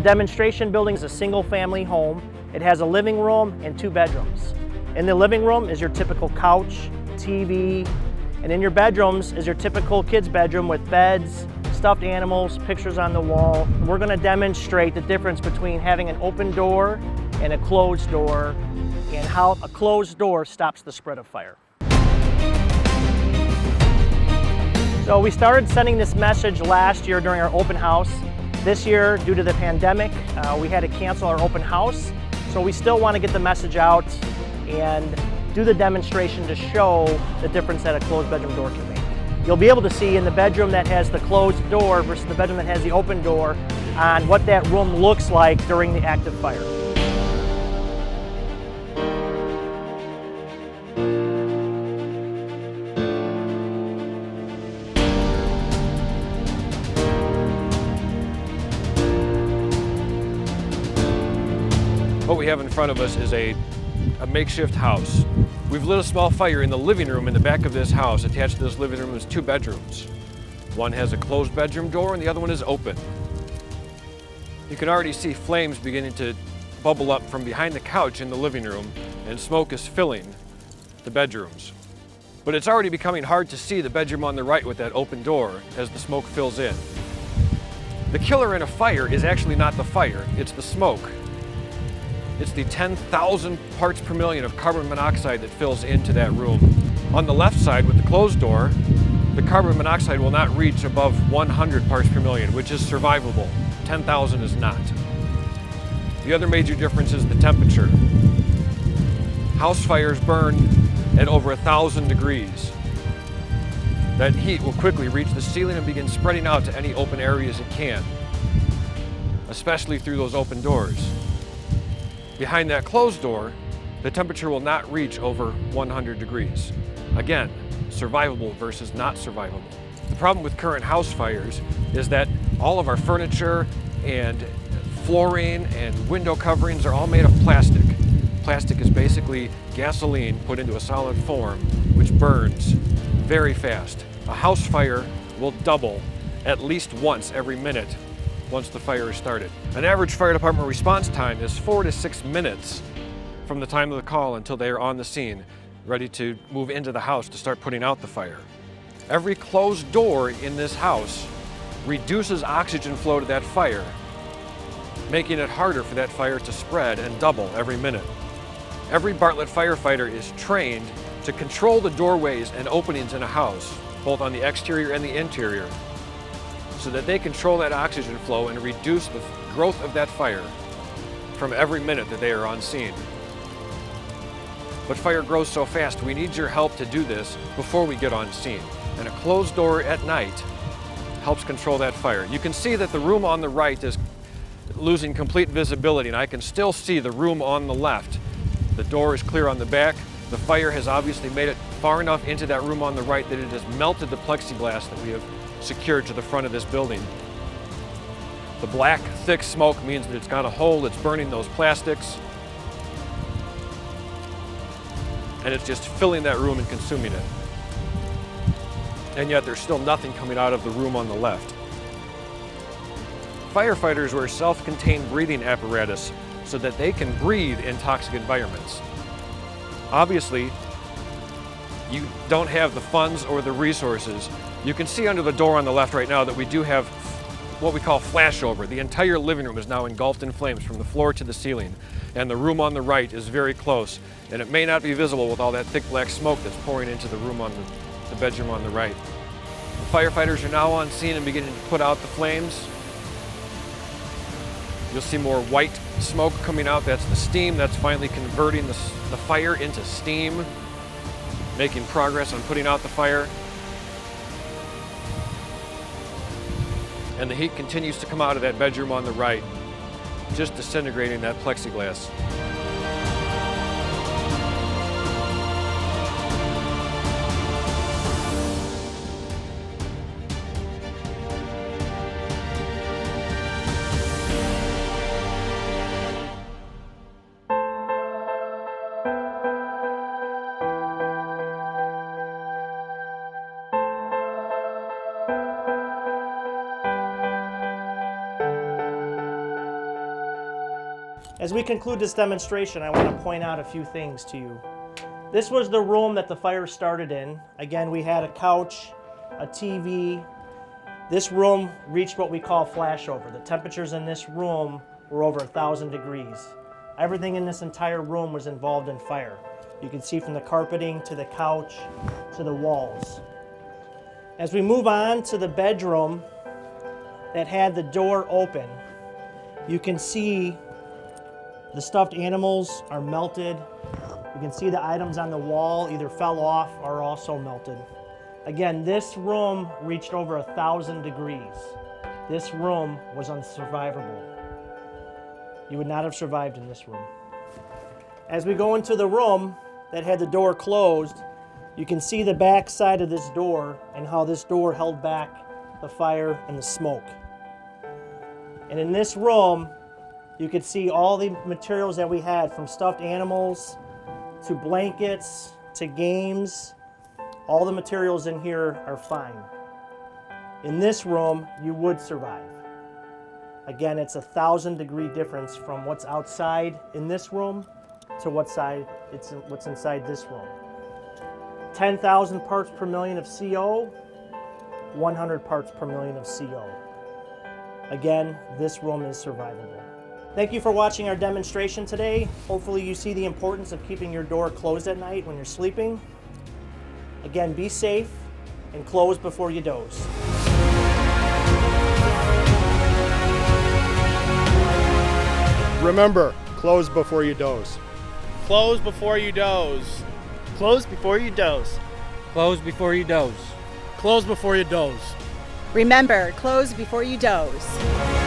The demonstration building is a single-family home. It has a living room and 2 bedrooms. In the living room is your typical couch, TV, and in your bedrooms is your typical kids' bedroom with beds, stuffed animals, pictures on the wall. We're going to demonstrate the difference between having an open door and a closed door and how a closed door stops the spread of fire. So we started sending this message last year during our open house. This year, due to the pandemic, we had to cancel our open house. So we still want to get the message out and do the demonstration to show the difference that a closed bedroom door can make. You'll be able to see in the bedroom that has the closed door versus the bedroom that has the open door on what that room looks like during the active fire. What we have in front of us is a makeshift house. We've lit a small fire in the living room in the back of this house. Attached to this living room is 2 bedrooms. One has a closed bedroom door and the other one is open. You can already see flames beginning to bubble up from behind the couch in the living room, and smoke is filling the bedrooms. But it's already becoming hard to see the bedroom on the right with that open door as the smoke fills in. The killer in a fire is actually not the fire, it's the smoke. It's the 10,000 parts per million of carbon monoxide that fills into that room. On the left side with the closed door, the carbon monoxide will not reach above 100 parts per million, which is survivable. 10,000 is not. The other major difference is the temperature. House fires burn at over 1,000 degrees. That heat will quickly reach the ceiling and begin spreading out to any open areas it can, especially through those open doors. Behind that closed door, the temperature will not reach over 100 degrees. Again, survivable versus not survivable. The problem with current house fires is that all of our furniture and flooring and window coverings are all made of plastic. Plastic is basically gasoline put into a solid form, which burns very fast. A house fire will double at least once every minute once the fire is started. An average fire department response time is 4 to 6 minutes from the time of the call until they are on the scene, ready to move into the house to start putting out the fire. Every closed door in this house reduces oxygen flow to that fire, making it harder for that fire to spread and double every minute. Every Bartlett firefighter is trained to control the doorways and openings in a house, both on the exterior and the interior, so that they control that oxygen flow and reduce the growth of that fire from every minute that they are on scene. But fire grows so fast, we need your help to do this before we get on scene. And a closed door at night helps control that fire. You can see that the room on the right is losing complete visibility, and I can still see the room on the left. The door is clear on the back. The fire has obviously made it far enough into that room on the right that it has melted the plexiglass that we have secured to the front of this building. The black, thick smoke means that it's got a hole, it's burning those plastics, and it's just filling that room and consuming it. And yet there's still nothing coming out of the room on the left. Firefighters wear self-contained breathing apparatus so that they can breathe in toxic environments. Obviously, you don't have the funds or the resources. You can see under the door on the left right now that we do have what we call flashover. The entire living room is now engulfed in flames from the floor to the ceiling, and the room on the right is very close, and it may not be visible with all that thick black smoke that's pouring into the room on the bedroom on the right. The firefighters are now on scene and beginning to put out the flames. You'll see more white smoke coming out. That's the steam that's finally converting the fire into steam, making progress on putting out the fire. And the heat continues to come out of that bedroom on the right, just disintegrating that plexiglass. As we conclude this demonstration, I want to point out a few things to you. This was the room that the fire started in. Again, we had a couch, a TV. This room reached what we call flashover. The temperatures in this room were over 1,000 degrees. Everything in this entire room was involved in fire. You can see from the carpeting to the couch to the walls. As we move on to the bedroom that had the door open, you can see the stuffed animals are melted. You can see the items on the wall either fell off or are also melted. Again, this room reached over 1,000 degrees. This room was unsurvivable. You would not have survived in this room. As we go into the room that had the door closed, you can see the back side of this door and how this door held back the fire and the smoke. And in this room, you could see all the materials that we had, from stuffed animals to blankets to games. All the materials in here are fine. In this room, you would survive. Again, it's 1,000 degree difference from what's outside in this room to what's inside this room. 10,000 parts per million of CO, 100 parts per million of CO. Again, this room is survivable. Thank you for watching our demonstration today. Hopefully you see the importance of keeping your door closed at night when you're sleeping. Again, be safe and close before you doze. Remember, close before you doze. Close before you doze. Close before you doze. Close before you doze. Close before you doze. Remember, close before you doze.